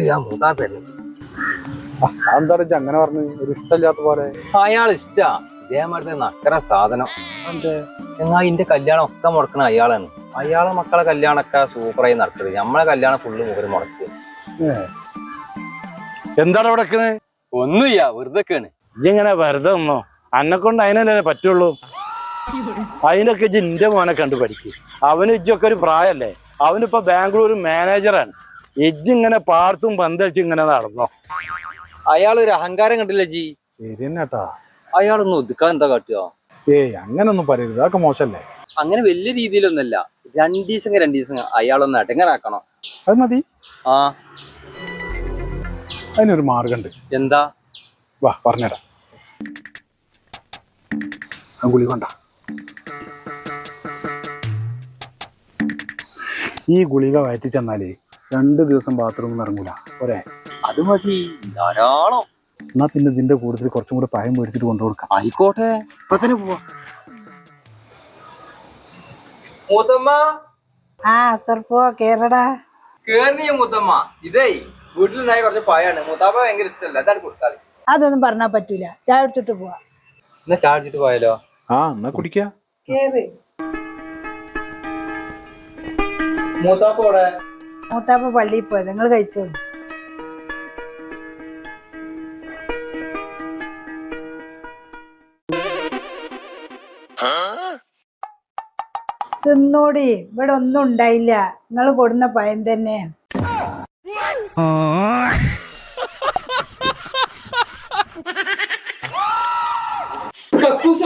ഞാൻ മൂത്താപ്പേരുന്നു. എന്താ അങ്ങനെ പറഞ്ഞു? ഒരു ഇഷ്ടമില്ലാത്ത പോലെ. അയാൾ ഇഷ്ടാ. ഇതേമാതിരി നക്കര സാധനം. ചങ്ങായി ഇന്റെ കല്യാണം ഒക്കെ മുടക്കണ അയാളാണ്. അയാളെ മക്കളെ കല്യാണമൊക്കെ സൂപ്പറായി നടക്കുന്നത്. നമ്മളെ കല്യാണം ഫുള്ള് മുഖര് മുടക്കുക. എന്താണ് ഇവിടെ? ഒന്നുമില്ല, വെറുതെക്കാണ്. ഇജ്ജിങ്ങനെ വെറുതെ ഒന്നോ? അന്നെ കൊണ്ട് അതിനല്ലേ പറ്റുള്ളൂ. അതിനൊക്കെ ഇജ്ജ് എന്റെ മോനെ കണ്ടു പഠിക്കും. അവന് ഇജ്ജൊക്കെ ഒരു പ്രായല്ലേ. അവനിപ്പോ ബാംഗ്ലൂർ മാനേജറാണ്. ഇജ്ജ് ഇങ്ങനെ പാർത്തും പന്തളിച്ച് ഇങ്ങനെ നടന്നോ? അയാളൊരു അഹങ്കാരം കണ്ടില്ല ജി. ശരി തന്നെട്ടാ. അയാളൊന്നും ഒതുക്കാൻ എന്താ കാട്ടുക? അങ്ങനൊന്നും പറയരുത്, അതൊക്കെ മോശല്ലേ. അങ്ങനെ വലിയ രീതിയിലൊന്നല്ല. രണ്ടീസം അയാളൊന്ന് അടങ്ങനാക്കണം. അത് മതി. ആ, അതിനൊരു മാർഗമുണ്ട്. എന്താ? വാ പറഞ്ഞുതരാം. ഗുളി കൊണ്ട. ഈ ഗുളിക വയറ്റി ചെന്നാലേ 2 ദിവസം ബാത്റൂമിൽ ഇറങ്ങൂല. പോരെ? അത് മതി, ധാരാളം. എന്നാ പിന്നെ ഇതിന്റെ കൂടുതൽ കുറച്ചും കൂടെ പഴം മേടിച്ചിട്ട് കൊണ്ടുകൊടുക്കാം. ആയിക്കോട്ടെ, ഇപ്പൊ തന്നെ പോവാ. മൂത്തമ്മ കേറടാ. കേറിയ മൂത്തമ്മ, ഇതേ വീട്ടിലുണ്ടായ കുറച്ച് പഴമാണ്. മൂത്താപ്പ ഭയങ്കര ഇഷ്ടമല്ല. അതാണ് കൊടുത്താല്. അതൊന്നും പറഞ്ഞാ പറ്റൂല. ചായ എടുത്തിട്ട് പോവാ. എന്നാ ചായ അടിച്ചിട്ട് പോയാലോ? എന്നാ കുടിക്കാ. മൂത്താപ്പ ഇവിടെ. മൂത്താപ്പ പള്ളിയിൽ പോയത്. നിങ്ങൾ കഴിച്ചോളൂ. തിന്നോടി, ഇവിടെ ഒന്നും ഉണ്ടായില്ല. നിങ്ങൾ കൊടുന്ന പഴം തന്നെ. കക്കൂസ്